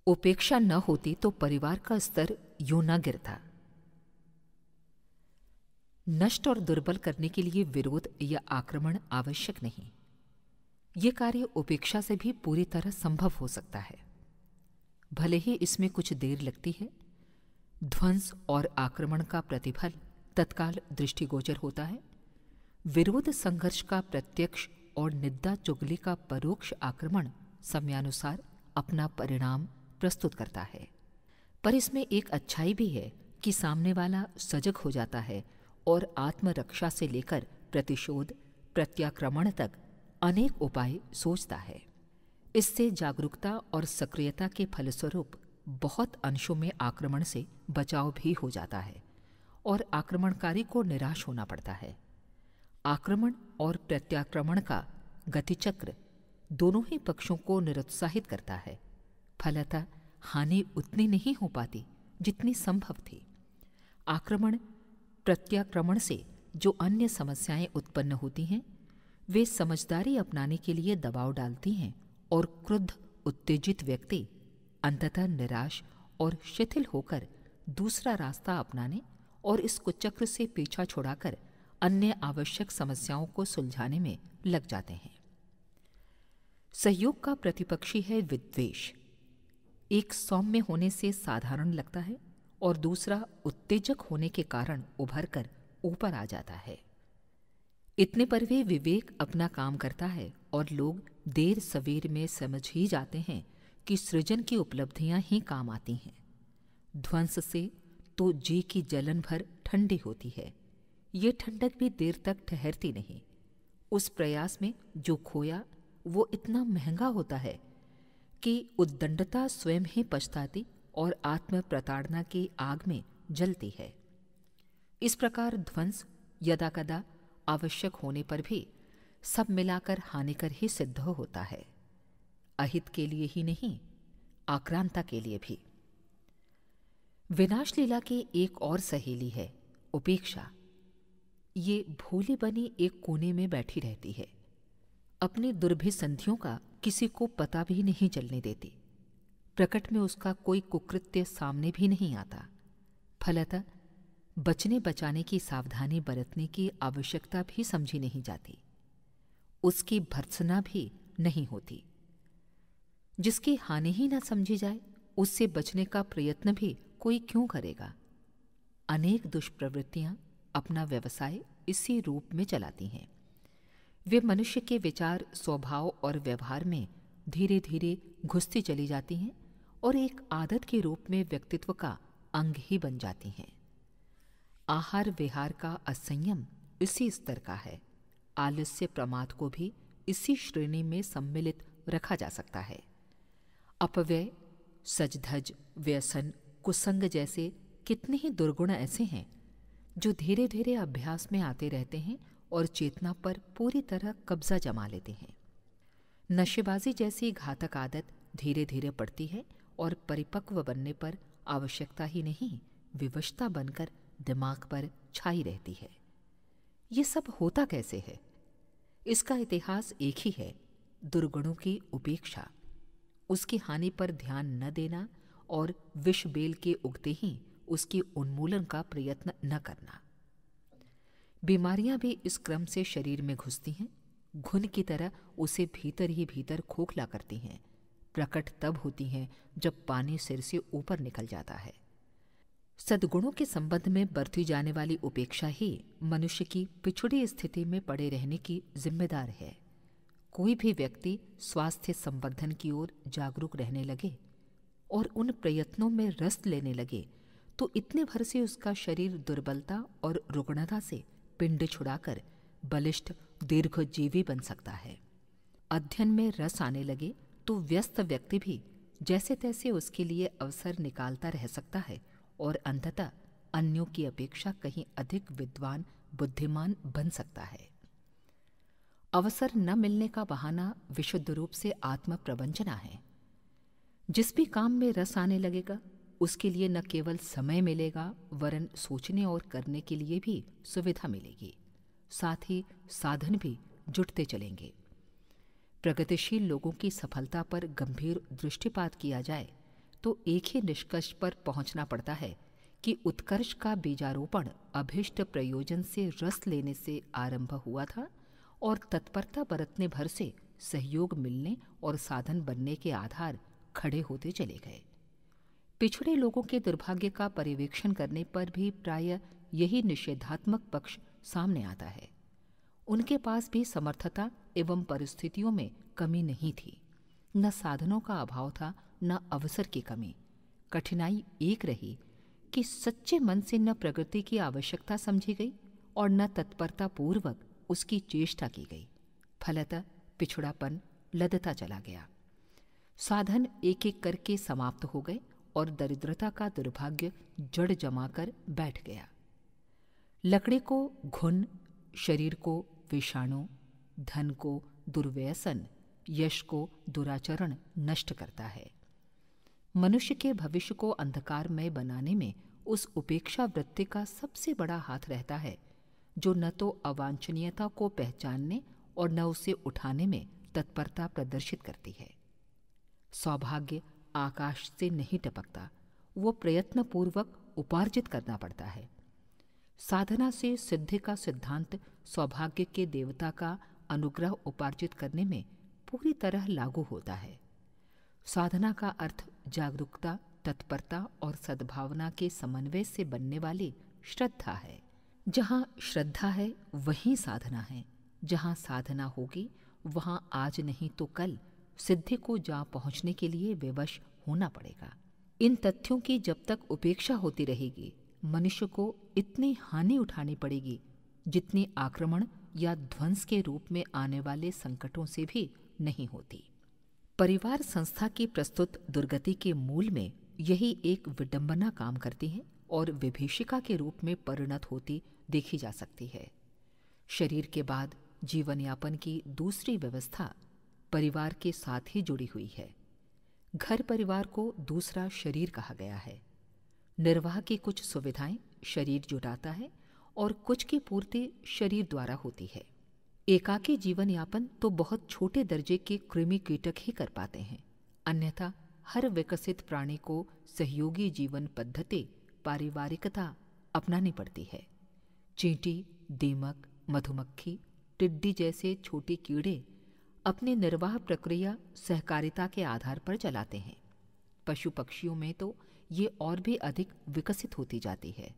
उपेक्षा न होती तो परिवार का स्तर यूं न गिरता। नष्ट और दुर्बल करने के लिए विरोध या आक्रमण आवश्यक नहीं। ये कार्य उपेक्षा से भी पूरी तरह संभव हो सकता है, भले ही इसमें कुछ देर लगती है। ध्वंस और आक्रमण का प्रतिफल तत्काल दृष्टिगोचर होता है। विरोध संघर्ष का प्रत्यक्ष और निंदा चुगली का परोक्ष आक्रमण समयानुसार अपना परिणाम प्रस्तुत करता है। पर इसमें एक अच्छाई भी है कि सामने वाला सजग हो जाता है और आत्मरक्षा से लेकर प्रतिशोध प्रत्याक्रमण तक अनेक उपाय सोचता है। इससे जागरूकता और सक्रियता के फलस्वरूप बहुत अंशों में आक्रमण से बचाव भी हो जाता है और आक्रमणकारी को निराश होना पड़ता है। आक्रमण और प्रत्याक्रमण का गतिचक्र दोनों ही पक्षों को निरुत्साहित करता है। फलतः हानि उतनी नहीं हो पाती जितनी संभव थी। आक्रमण प्रत्याक्रमण से जो अन्य समस्याएं उत्पन्न होती हैं, वे समझदारी अपनाने के लिए दबाव डालती हैं और क्रुद्ध उत्तेजित व्यक्ति अंततः निराश और शिथिल होकर दूसरा रास्ता अपनाने और इस कुचक्र से पीछा छुड़ाकर अन्य आवश्यक समस्याओं को सुलझाने में लग जाते हैं। सहयोग का प्रतिपक्षी है विद्वेष। एक सौम्य होने से साधारण लगता है और दूसरा उत्तेजक होने के कारण उभर कर ऊपर आ जाता है। इतने पर भी विवेक अपना काम करता है और लोग देर सवेर में समझ ही जाते हैं कि सृजन की उपलब्धियां ही काम आती हैं। ध्वंस से तो जी की जलन भर ठंडी होती है। ये ठंडक भी देर तक ठहरती नहीं। उस प्रयास में जो खोया वो इतना महंगा होता है कि उद्दंडता स्वयं ही पछताती और आत्म प्रताड़ना की आग में जलती है। इस प्रकार ध्वंस यदाकदा आवश्यक होने पर भी सब मिलाकर हानिकर ही सिद्ध होता है। अहित के लिए ही नहीं, आक्रांता के लिए भी। विनाश लीला की एक और सहेली है उपेक्षा। ये भोली बनी एक कोने में बैठी रहती है। अपनी दुर्भिसंधियों का किसी को पता भी नहीं चलने देती। प्रकट में उसका कोई कुकृत्य सामने भी नहीं आता। फलतः बचने बचाने की सावधानी बरतने की आवश्यकता भी समझी नहीं जाती। उसकी भर्त्सना भी नहीं होती। जिसकी हानि ही न समझी जाए, उससे बचने का प्रयत्न भी कोई क्यों करेगा। अनेक दुष्प्रवृत्तियां अपना व्यवसाय इसी रूप में चलाती हैं। वे मनुष्य के विचार, स्वभाव और व्यवहार में धीरे धीरे घुसती चली जाती हैं और एक आदत के रूप में व्यक्तित्व का अंग ही बन जाती हैं। आहार विहार का असंयम इसी स्तर का है। आलस्य प्रमाद को भी इसी श्रेणी में सम्मिलित रखा जा सकता है। अपव्यय, सजधज, व्यसन, कुसंग जैसे कितने ही दुर्गुण ऐसे हैं जो धीरे धीरे अभ्यास में आते रहते हैं और चेतना पर पूरी तरह कब्जा जमा लेते हैं। नशेबाजी जैसी घातक आदत धीरे धीरे पड़ती है और परिपक्व बनने पर आवश्यकता ही नहीं, विवशता बनकर दिमाग पर छाई रहती है। ये सब होता कैसे है? इसका इतिहास एक ही है, दुर्गुणों की उपेक्षा, उसकी हानि पर ध्यान न देना और विष बेल के उगते ही उसके उन्मूलन का प्रयत्न न करना। बीमारियां भी इस क्रम से शरीर में घुसती हैं, घुन की तरह उसे भीतर ही भीतर खोखला करती हैं। प्रकट तब होती हैं जब पानी सिर से ऊपर निकल जाता है। सद्गुणों के संबंध में बरती जाने वाली उपेक्षा ही मनुष्य की पिछड़ी स्थिति में पड़े रहने की जिम्मेदार है। कोई भी व्यक्ति स्वास्थ्य संवर्धन की ओर जागरूक रहने लगे और उन प्रयत्नों में रस लेने लगे तो इतने भर से उसका शरीर दुर्बलता और रुग्णता से पिंड छुड़ाकर बलिष्ठ दीर्घजीवी बन सकता है। अध्ययन में रस आने लगे तो व्यस्त व्यक्ति भी जैसे तैसे उसके लिए अवसर निकालता रह सकता है और अंततः अन्यों की अपेक्षा कहीं अधिक विद्वान, बुद्धिमान बन सकता है। अवसर न मिलने का बहाना विशुद्ध रूप से आत्म प्रवंचना है। जिस भी काम में रस आने लगेगा उसके लिए न केवल समय मिलेगा वरन सोचने और करने के लिए भी सुविधा मिलेगी। साथ ही साधन भी जुटते चलेंगे। प्रगतिशील लोगों की सफलता पर गंभीर दृष्टिपात किया जाए तो एक ही निष्कर्ष पर पहुंचना पड़ता है कि उत्कर्ष का बीजारोपण अभीष्ट प्रयोजन से रस लेने से आरंभ हुआ था और तत्परता बरतने भर से सहयोग मिलने और साधन बनने के आधार खड़े होते चले गए। पिछड़े लोगों के दुर्भाग्य का पर्यवेक्षण करने पर भी प्रायः यही निषेधात्मक पक्ष सामने आता है। उनके पास भी समर्थता एवं परिस्थितियों में कमी नहीं थी। न साधनों का अभाव था, न अवसर की कमी। कठिनाई एक रही कि सच्चे मन से न प्रगति की आवश्यकता समझी गई और न तत्परता पूर्वक उसकी चेष्टा की गई। फलतः पिछड़ापन लदता चला गया। साधन एक एक करके समाप्त हो गए और दरिद्रता का दुर्भाग्य जड़ जमाकर बैठ गया। लकड़ी को घुन, शरीर को विषाणु, धन को दुर्व्यसन, यश को दुराचरण नष्ट करता है। मनुष्य के भविष्य को अंधकारमय बनाने में उस उपेक्षा वृत्ति का सबसे बड़ा हाथ रहता है, जो न तो अवांछनीयता को पहचानने और न उसे उठाने में तत्परता प्रदर्शित करती है। सौभाग्य आकाश से नहीं टपकता, वो प्रयत्नपूर्वक उपार्जित करना पड़ता है। साधना से सिद्धि का सिद्धांत सौभाग्य के देवता का अनुग्रह उपार्जित करने में पूरी तरह लागू होता है। साधना का अर्थ जागरूकता, तत्परता और सद्भावना के समन्वय से बनने वाली श्रद्धा है। जहाँ श्रद्धा है वहीं साधना है। जहाँ साधना होगी वहाँ आज नहीं तो कल सिद्धि को जा पहुँचने के लिए विवश होना पड़ेगा। इन तथ्यों की जब तक उपेक्षा होती रहेगी, मनुष्य को इतनी हानि उठानी पड़ेगी जितनी आक्रमण या ध्वंस के रूप में आने वाले संकटों से भी नहीं होती। परिवार संस्था की प्रस्तुत दुर्गति के मूल में यही एक विडंबना काम करती है और विभीषिका के रूप में परिणत होती देखी जा सकती है। शरीर के बाद जीवन यापन की दूसरी व्यवस्था परिवार के साथ ही जुड़ी हुई है। घर परिवार को दूसरा शरीर कहा गया है। निर्वाह की कुछ सुविधाएं शरीर जुटाता है और कुछ की पूर्ति शरीर द्वारा होती है। एकाकी जीवन यापन तो बहुत छोटे दर्जे के कृमि कीटक ही कर पाते हैं, अन्यथा हर विकसित प्राणी को सहयोगी जीवन पद्धति पारिवारिकता अपनानी पड़ती है। चींटी, दीमक, मधुमक्खी, टिड्डी जैसे छोटे कीड़े अपनी निर्वाह प्रक्रिया सहकारिता के आधार पर चलाते हैं। पशु पक्षियों में तो ये और भी अधिक विकसित होती जाती है।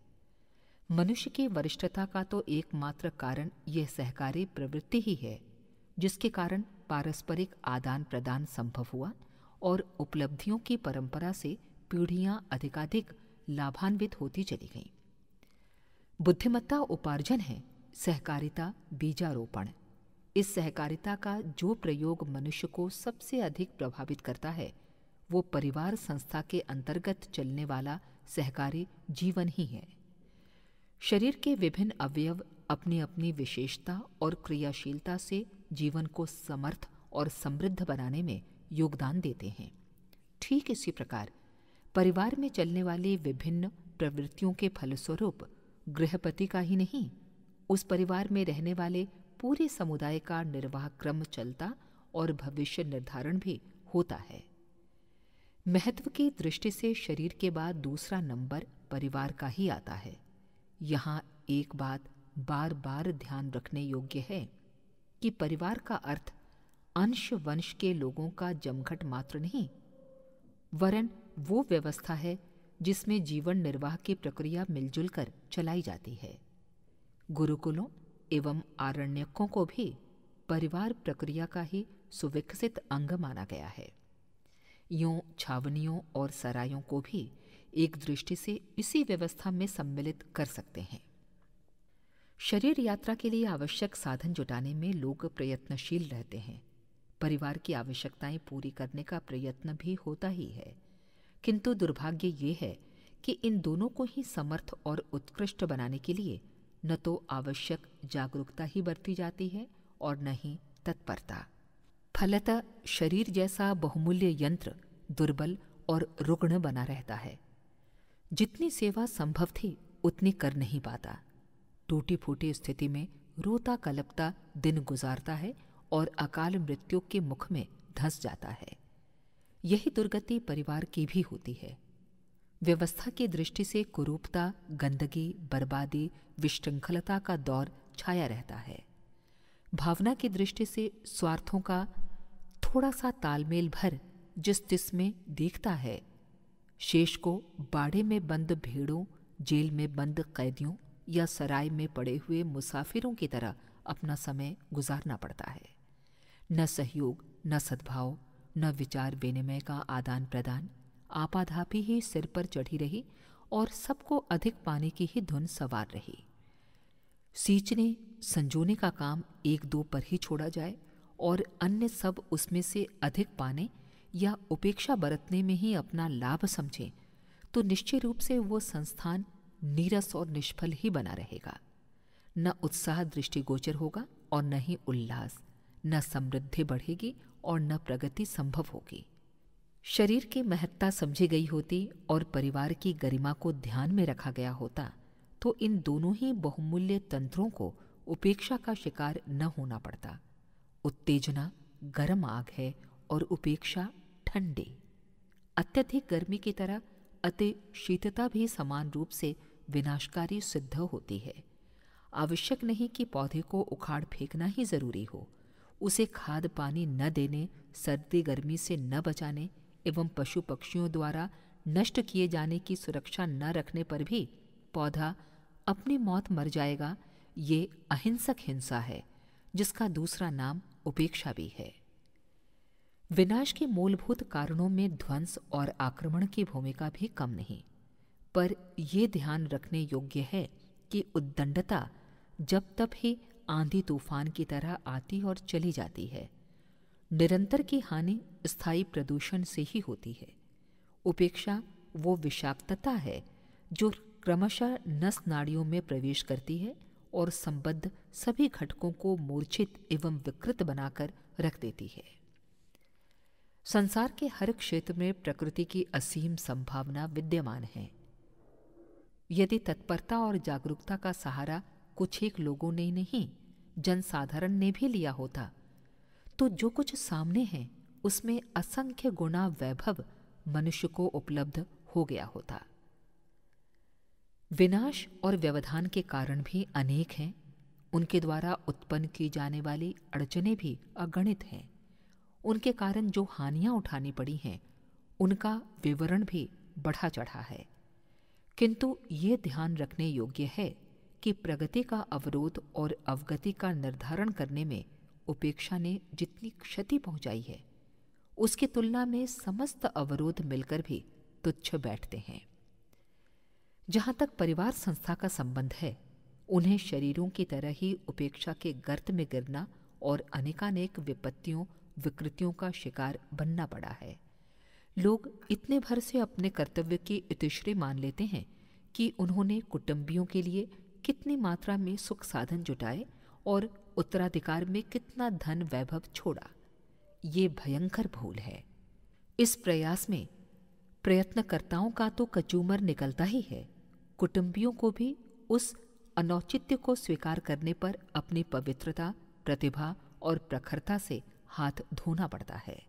मनुष्य की वरिष्ठता का तो एकमात्र कारण यह सहकारी प्रवृत्ति ही है, जिसके कारण पारस्परिक आदान प्रदान संभव हुआ और उपलब्धियों की परंपरा से पीढ़ियां अधिकाधिक लाभान्वित होती चली गईं। बुद्धिमत्ता उपार्जन है, सहकारिता बीजारोपण। इस सहकारिता का जो प्रयोग मनुष्य को सबसे अधिक प्रभावित करता है, वो परिवार संस्था के अंतर्गत चलने वाला सहकारी जीवन ही है। शरीर के विभिन्न अवयव अपनी अपनी विशेषता और क्रियाशीलता से जीवन को समर्थ और समृद्ध बनाने में योगदान देते हैं। ठीक इसी प्रकार परिवार में चलने वाली विभिन्न प्रवृत्तियों के फलस्वरूप गृहपति का ही नहीं, उस परिवार में रहने वाले पूरे समुदाय का निर्वाह क्रम चलता और भविष्य निर्धारण भी होता है। महत्व की दृष्टि से शरीर के बाद दूसरा नंबर परिवार का ही आता है। यहाँ एक बात बार बार ध्यान रखने योग्य है कि परिवार का अर्थ अंश वंश के लोगों का जमघट मात्र नहीं, वरन वो व्यवस्था है जिसमें जीवन निर्वाह की प्रक्रिया मिलजुल कर चलाई जाती है। गुरुकुलों एवं आरण्यकों को भी परिवार प्रक्रिया का ही सुविकसित अंग माना गया है। यूं छावनियों और सरायों को भी एक दृष्टि से इसी व्यवस्था में सम्मिलित कर सकते हैं। शरीर यात्रा के लिए आवश्यक साधन जुटाने में लोग प्रयत्नशील रहते हैं। परिवार की आवश्यकताएं पूरी करने का प्रयत्न भी होता ही है, किंतु दुर्भाग्य ये है कि इन दोनों को ही समर्थ और उत्कृष्ट बनाने के लिए न तो आवश्यक जागरूकता ही बरती जाती है और न ही तत्परता। फलतः शरीर जैसा बहुमूल्य यंत्र दुर्बल और रुग्ण बना रहता है। जितनी सेवा संभव थी उतनी कर नहीं पाता। टूटी फूटी स्थिति में रोता कलपता दिन गुजारता है और अकाल मृत्यु के मुख में धंस जाता है। यही दुर्गति परिवार की भी होती है। व्यवस्था की दृष्टि से कुरूपता, गंदगी, बर्बादी, विशृंखलता का दौर छाया रहता है। भावना की दृष्टि से स्वार्थों का थोड़ा सा तालमेल भर जिस जिसमें देखता है, शेष को बाड़े में बंद भेड़ों, जेल में बंद कैदियों या सराय में पड़े हुए मुसाफिरों की तरह अपना समय गुजारना पड़ता है। न सहयोग, न सद्भाव, न विचार विनिमय का आदान प्रदान, आपाधापी ही सिर पर चढ़ी रही और सबको अधिक पाने की ही धुन सवार रही। सींचने संजोने का काम एक दो पर ही छोड़ा जाए और अन्य सब उसमें से अधिक पाने या उपेक्षा बरतने में ही अपना लाभ समझें, तो निश्चय रूप से वो संस्थान नीरस और निष्फल ही बना रहेगा। न उत्साह दृष्टिगोचर होगा और न ही उल्लास, न समृद्धि बढ़ेगी और न प्रगति संभव होगी। शरीर की महत्ता समझी गई होती और परिवार की गरिमा को ध्यान में रखा गया होता तो इन दोनों ही बहुमूल्य तंत्रों को उपेक्षा का शिकार न होना पड़ता। उत्तेजना गर्म आग है और उपेक्षा ठंडी। अत्यधिक गर्मी की तरह अति शीतता भी समान रूप से विनाशकारी सिद्ध होती है। आवश्यक नहीं कि पौधे को उखाड़ फेंकना ही जरूरी हो। उसे खाद पानी न देने, सर्दी गर्मी से न बचाने एवं पशु पक्षियों द्वारा नष्ट किए जाने की सुरक्षा न रखने पर भी पौधा अपनी मौत मर जाएगा। ये अहिंसक हिंसा है जिसका दूसरा नाम उपेक्षा भी है। विनाश के मूलभूत कारणों में ध्वंस और आक्रमण की भूमिका भी कम नहीं, पर यह ध्यान रखने योग्य है कि उद्दंडता जब तब ही आंधी तूफान की तरह आती और चली जाती है। निरंतर की हानि स्थायी प्रदूषण से ही होती है। उपेक्षा वो विषाक्तता है जो क्रमशः नस नाड़ियों में प्रवेश करती है और संबद्ध सभी घटकों को मूर्छित एवं विकृत बनाकर रख देती है। संसार के हर क्षेत्र में प्रकृति की असीम संभावना विद्यमान है। यदि तत्परता और जागरूकता का सहारा कुछ एक लोगों ने नहीं, जनसाधारण ने भी लिया होता, तो जो कुछ सामने है उसमें असंख्य गुना वैभव मनुष्य को उपलब्ध हो गया होता। विनाश और व्यवधान के कारण भी अनेक हैं। उनके द्वारा उत्पन्न की जाने वाली अड़चनें भी अगणित हैं। उनके कारण जो हानियां उठानी पड़ी हैं उनका विवरण भी बढ़ा चढ़ा है। किंतु ये ध्यान रखने योग्य है कि प्रगति का अवरोध और अवगति का निर्धारण करने में उपेक्षा ने जितनी क्षति पहुंचाई है उसकी तुलना में समस्त अवरोध मिलकर भी तुच्छ बैठते हैं। जहां तक परिवार संस्था का संबंध है, उन्हें शरीरों की तरह ही उपेक्षा के गर्त में गिरना और अनेकानेक विपत्तियों विकृतियों का शिकार बनना पड़ा है। लोग इतने भर से अपने कर्तव्य की इतिश्री मान लेते हैं कि उन्होंने कुटुंबियों के लिए कितनी मात्रा में सुख साधन जुटाए और उत्तराधिकार में कितना धन वैभव छोड़ा। ये भयंकर भूल है। इस प्रयास में प्रयत्नकर्ताओं का तो कचूमर निकलता ही है। कुटुंबियों को भी उस अनौचित्य को स्वीकार करने पर अपनी पवित्रता, प्रतिभा और प्रखरता से हाथ धोना पड़ता है।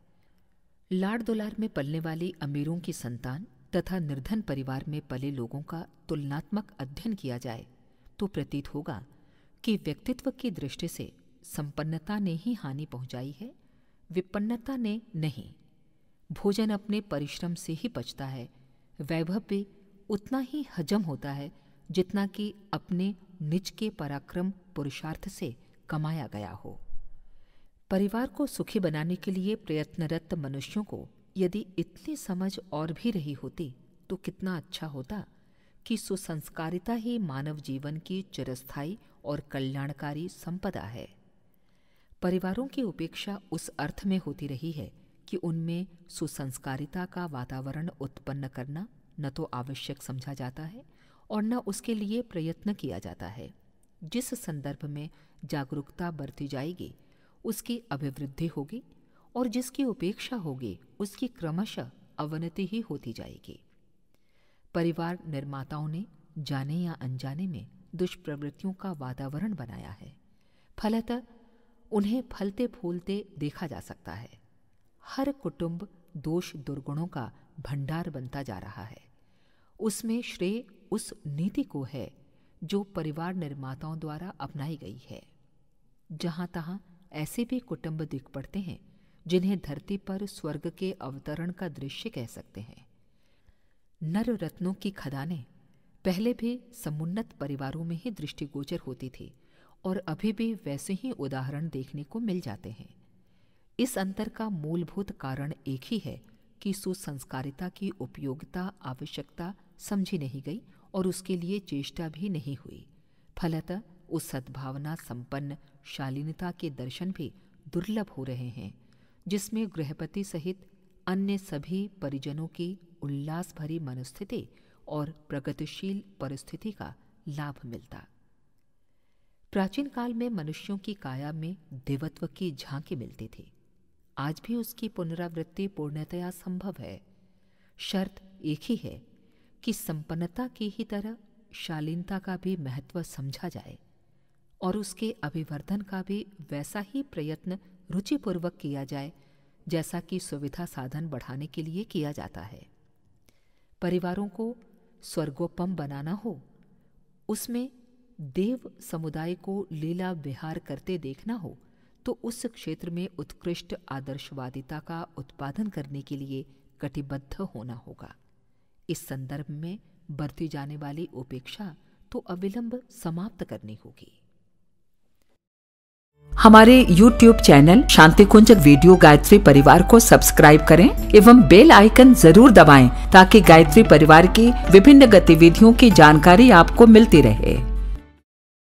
लाड़ दुलार में पलने वाली अमीरों की संतान तथा निर्धन परिवार में पले लोगों का तुलनात्मक अध्ययन किया जाए तो प्रतीत होगा कि व्यक्तित्व की दृष्टि से संपन्नता ने ही हानि पहुंचाई है, विपन्नता ने नहीं। भोजन अपने परिश्रम से ही पचता है, वैभव भी उतना ही हजम होता है जितना कि अपने निज के पराक्रम पुरुषार्थ से कमाया गया हो। परिवार को सुखी बनाने के लिए प्रयत्नरत मनुष्यों को यदि इतनी समझ और भी रही होती तो कितना अच्छा होता कि सुसंस्कारिता ही मानव जीवन की चिरस्थायी और कल्याणकारी संपदा है। परिवारों की उपेक्षा उस अर्थ में होती रही है कि उनमें सुसंस्कारिता का वातावरण उत्पन्न करना न तो आवश्यक समझा जाता है और न उसके लिए प्रयत्न किया जाता है। जिस संदर्भ में जागरूकता बरती जाएगी उसकी अभिवृद्धि होगी और जिसकी उपेक्षा होगी उसकी क्रमशः अवनति ही होती जाएगी। परिवार निर्माताओं ने जाने या अनजाने में दुष्प्रवृत्तियों का वातावरण बनाया है। फलतः उन्हें फलते फूलते देखा जा सकता है। हर कुटुंब दोष दुर्गुणों का भंडार बनता जा रहा है। उसमें श्रेय उस नीति को है जो परिवार निर्माताओं द्वारा अपनाई गई है। जहां तहां ऐसे भी कुटुंब दिख पड़ते हैं जिन्हें धरती पर स्वर्ग के अवतरण का दृश्य कह सकते हैं। नर रत्नों की खदानें पहले भी समुन्नत परिवारों में ही दृष्टिगोचर होती थी और अभी भी वैसे ही उदाहरण देखने को मिल जाते हैं। इस अंतर का मूलभूत कारण एक ही है कि सुसंस्कारिता की उपयोगिता आवश्यकता समझी नहीं गई और उसके लिए चेष्टा भी नहीं हुई। फलतः उस सद्भावना संपन्न शालीनता के दर्शन भी दुर्लभ हो रहे हैं जिसमें गृहपति सहित अन्य सभी परिजनों की उल्लास भरी मनस्थिति और प्रगतिशील परिस्थिति का लाभ मिलता। प्राचीन काल में मनुष्यों की काया में देवत्व की झांकी मिलती थी। आज भी उसकी पुनरावृत्ति पूर्णतया संभव है। शर्त एक ही है कि संपन्नता की ही तरह शालीनता का भी महत्व समझा जाए और उसके अभिवर्धन का भी वैसा ही प्रयत्न रुचिपूर्वक किया जाए जैसा कि सुविधा साधन बढ़ाने के लिए किया जाता है। परिवारों को स्वर्गोपम बनाना हो, उसमें देव समुदाय को लीला विहार करते देखना हो, तो उस क्षेत्र में उत्कृष्ट आदर्शवादिता का उत्पादन करने के लिए कटिबद्ध होना होगा। इस संदर्भ में बरती जाने वाली उपेक्षा तो अविलंब समाप्त करनी होगी। हमारे YouTube चैनल शांति कुंज वीडियो गायत्री परिवार को सब्सक्राइब करें एवं बेल आइकन जरूर दबाएं ताकि गायत्री परिवार की विभिन्न गतिविधियों की जानकारी आपको मिलती रहे।